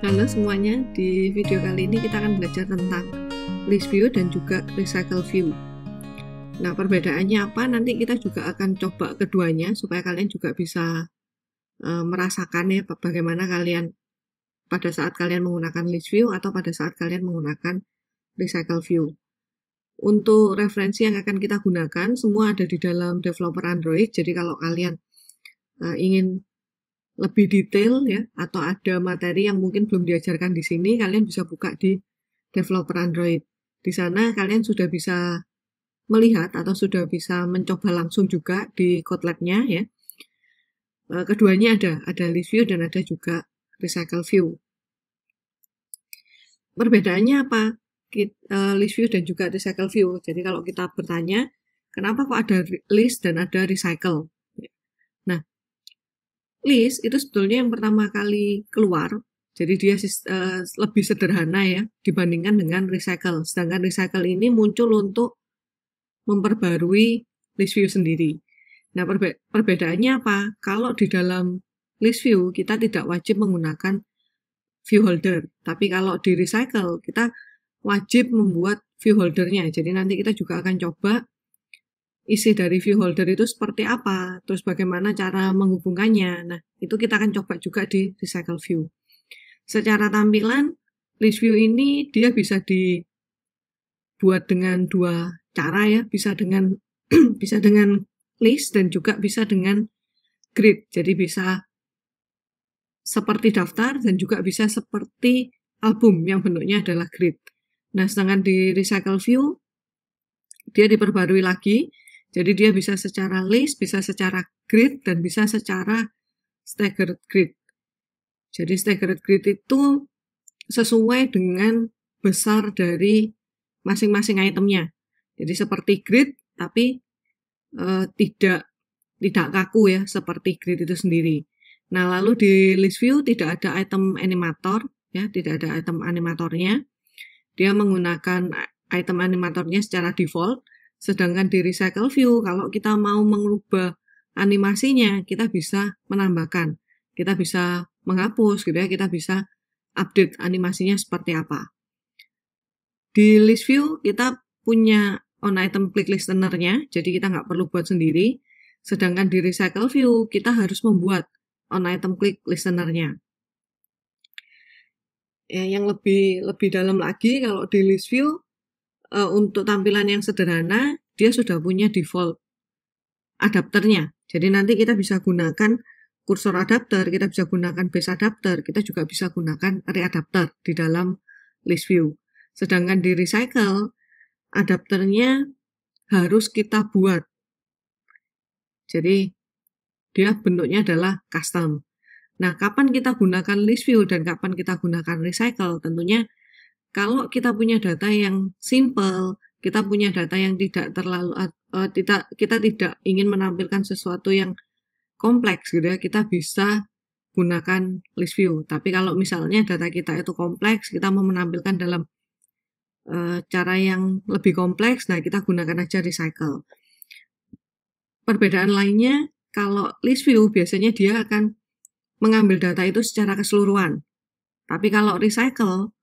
Halo semuanya, di video kali ini kita akan belajar tentang list view dan juga recycle view. Nah, perbedaannya apa? Nanti kita juga akan coba keduanya supaya kalian juga bisa merasakan ya bagaimana kalian pada saat kalian menggunakan list view atau pada saat kalian menggunakan recycle view. Untuk referensi yang akan kita gunakan semua ada di dalam developer Android. Jadi kalau kalian ingin lebih detail ya, atau ada materi yang mungkin belum diajarkan di sini, kalian bisa buka di developer Android. Di sana kalian sudah bisa melihat atau sudah bisa mencoba langsung juga di Kotlab-nya ya. Keduanya ada list view dan ada juga recycle view. Perbedaannya apa? List view dan juga recycle view. Jadi kalau kita bertanya, kenapa kok ada list dan ada recycle? Nah, list itu sebetulnya yang pertama kali keluar, jadi dia lebih sederhana ya dibandingkan dengan recycle. Sedangkan recycle ini muncul untuk memperbarui list view sendiri. Nah, perbedaannya apa? Kalau di dalam list view kita tidak wajib menggunakan view holder, tapi kalau di recycle kita wajib membuat view holdernya. Jadi nanti kita juga akan coba isi dari view holder itu seperti apa, terus bagaimana cara menghubungkannya. Nah, itu kita akan coba juga di recycle view. Secara tampilan, list view ini dia bisa dibuat dengan dua cara ya, bisa dengan bisa dengan list dan juga bisa dengan grid. Jadi bisa seperti daftar dan juga bisa seperti album yang bentuknya adalah grid. Nah, sedangkan di recycle view dia diperbarui lagi. Jadi dia bisa secara list, bisa secara grid, dan bisa secara staggered grid. Jadi staggered grid itu sesuai dengan besar dari masing-masing itemnya. Jadi seperti grid, tapi tidak kaku ya, seperti grid itu sendiri. Nah, lalu di list view tidak ada item animator, ya, tidak ada item animatornya. Dia menggunakan item animatornya secara default. Sedangkan di recycle view, kalau kita mau mengubah animasinya, kita bisa menambahkan. Kita bisa menghapus gitu ya, kita bisa update animasinya seperti apa. Di list view, kita punya on item click listener-nya, jadi kita nggak perlu buat sendiri. Sedangkan di recycle view, kita harus membuat on item click listener-nya. Ya, yang lebih dalam lagi, kalau di list view, untuk tampilan yang sederhana, dia sudah punya default adapternya. Jadi nanti kita bisa gunakan kursor adapter, kita bisa gunakan base adapter, kita juga bisa gunakan array adapter di dalam list view. Sedangkan di recycle, adapternya harus kita buat. Jadi dia bentuknya adalah custom. Nah, kapan kita gunakan list view dan kapan kita gunakan recycle? Tentunya kalau kita punya data yang simple, kita punya data yang tidak terlalu kita tidak ingin menampilkan sesuatu yang kompleks gitu ya, kita bisa gunakan list view. Tapi kalau misalnya data kita itu kompleks, kita mau menampilkan dalam cara yang lebih kompleks, nah kita gunakan aja recycle. Perbedaan lainnya, kalau list view biasanya dia akan mengambil data itu secara keseluruhan. Tapi kalau recycle,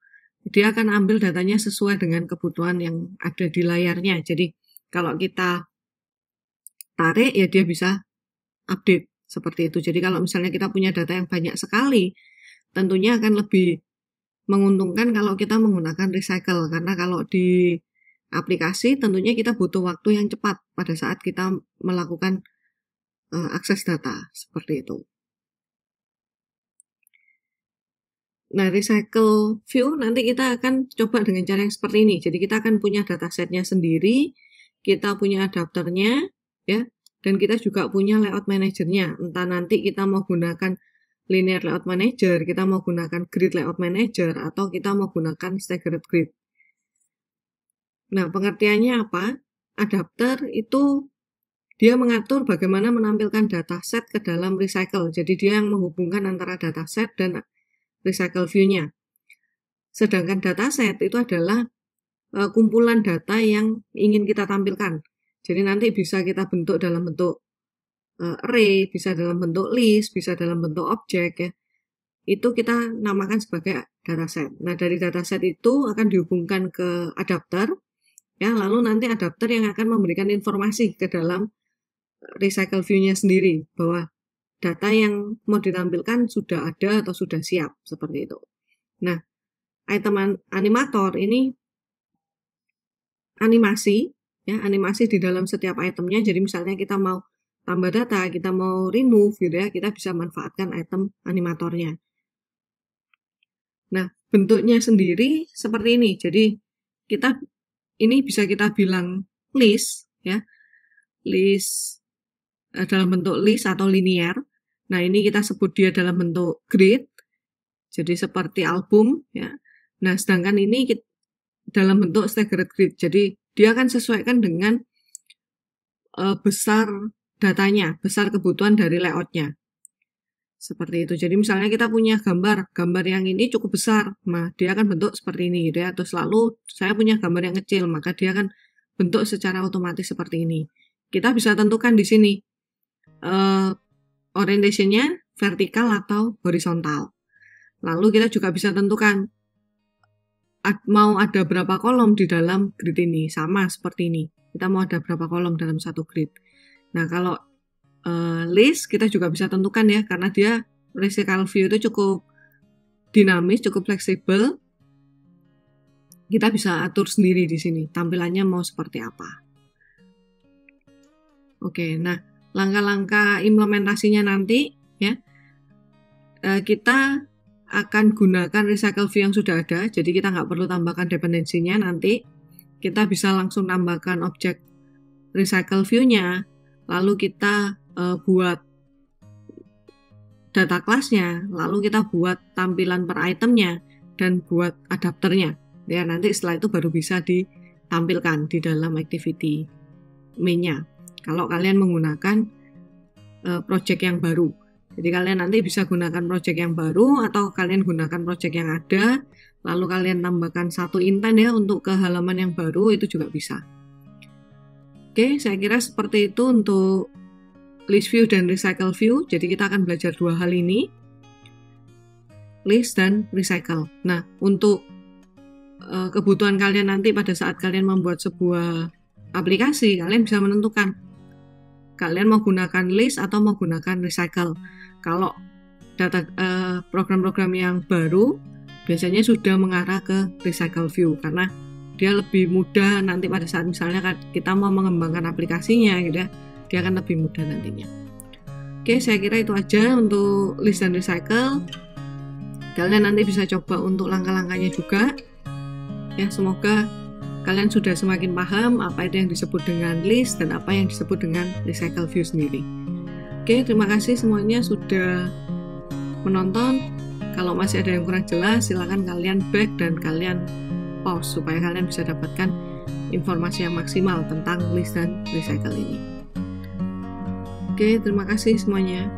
dia akan ambil datanya sesuai dengan kebutuhan yang ada di layarnya. Jadi kalau kita tarik ya dia bisa update seperti itu. Jadi kalau misalnya kita punya data yang banyak sekali, tentunya akan lebih menguntungkan kalau kita menggunakan recycle. Karena kalau di aplikasi tentunya kita butuh waktu yang cepat pada saat kita melakukan akses data seperti itu. Nah, recycle view nanti kita akan coba dengan cara yang seperti ini. Jadi kita akan punya datasetnya sendiri, kita punya adapternya, ya, dan kita juga punya layout manajernya. Entah nanti kita mau gunakan linear layout manager, kita mau gunakan grid layout manager, atau kita mau gunakan staggered grid. Nah, pengertiannya apa? Adapter itu dia mengatur bagaimana menampilkan dataset ke dalam recycle. Jadi dia yang menghubungkan antara dataset dan recycle view-nya. Sedangkan dataset itu adalah kumpulan data yang ingin kita tampilkan. Jadi nanti bisa kita bentuk dalam bentuk array, bisa dalam bentuk list, bisa dalam bentuk objek ya. itu kita namakan sebagai dataset. Nah, dari dataset itu akan dihubungkan ke adapter, ya, lalu nanti adapter yang akan memberikan informasi ke dalam recycle view-nya sendiri, bahwa data yang mau ditampilkan sudah ada atau sudah siap, seperti itu. Nah, item animator ini animasi, ya, animasi di dalam setiap itemnya. Jadi misalnya kita mau tambah data, kita mau remove gitu ya, kita bisa manfaatkan item animatornya. Nah, bentuknya sendiri seperti ini. Jadi ini bisa kita bilang list, ya, list dalam bentuk list atau linear. Nah, ini kita sebut dia dalam bentuk grid, jadi seperti album, ya. Nah, sedangkan ini dalam bentuk staggered grid, jadi dia akan sesuaikan dengan besar datanya, besar kebutuhan dari layoutnya. Seperti itu. Jadi misalnya kita punya gambar yang ini cukup besar, nah dia akan bentuk seperti ini gitu ya. Terus lalu saya punya gambar yang kecil, maka dia akan bentuk secara otomatis seperti ini. Kita bisa tentukan di sini orientation-nya vertikal atau horizontal. Lalu kita juga bisa tentukan mau ada berapa kolom di dalam grid ini, sama seperti ini. Kita mau ada berapa kolom dalam satu grid. Nah, kalau list kita juga bisa tentukan ya, karena dia recycle view itu cukup dinamis, cukup fleksibel. Kita bisa atur sendiri di sini, tampilannya mau seperti apa. Oke, nah langkah-langkah implementasinya nanti ya, kita akan gunakan recycle view yang sudah ada, jadi kita nggak perlu tambahkan dependensinya. Nanti kita bisa langsung tambahkan objek recycle view-nya, lalu kita buat data class-nya, lalu kita buat tampilan per itemnya, dan buat adapternya. Ya, nanti setelah itu baru bisa ditampilkan di dalam activity main-nya. Kalau kalian menggunakan project yang baru. Jadi kalian nanti bisa gunakan project yang baru, atau kalian gunakan project yang ada, lalu kalian tambahkan satu intent ya untuk ke halaman yang baru, itu juga bisa. Oke, saya kira seperti itu untuk list view dan recycle view. Jadi kita akan belajar dua hal ini, list dan recycle. Nah, untuk kebutuhan kalian nanti pada saat kalian membuat sebuah aplikasi, kalian bisa menentukan kalian mau gunakan list atau mau gunakan recycle. Kalau data program-program yang baru biasanya sudah mengarah ke recycle view, karena dia lebih mudah nanti pada saat misalnya kita mau mengembangkan aplikasinya gitu ya, dia akan lebih mudah nantinya. Oke, saya kira itu aja untuk list dan recycle. Kalian nanti bisa coba untuk langkah-langkahnya juga ya. Semoga kalian sudah semakin paham apa itu yang disebut dengan list dan apa yang disebut dengan recycle view sendiri. Oke, terima kasih semuanya sudah menonton. Kalau masih ada yang kurang jelas, silakan kalian back dan kalian pause supaya kalian bisa dapatkan informasi yang maksimal tentang list dan recycle ini. Oke, terima kasih semuanya.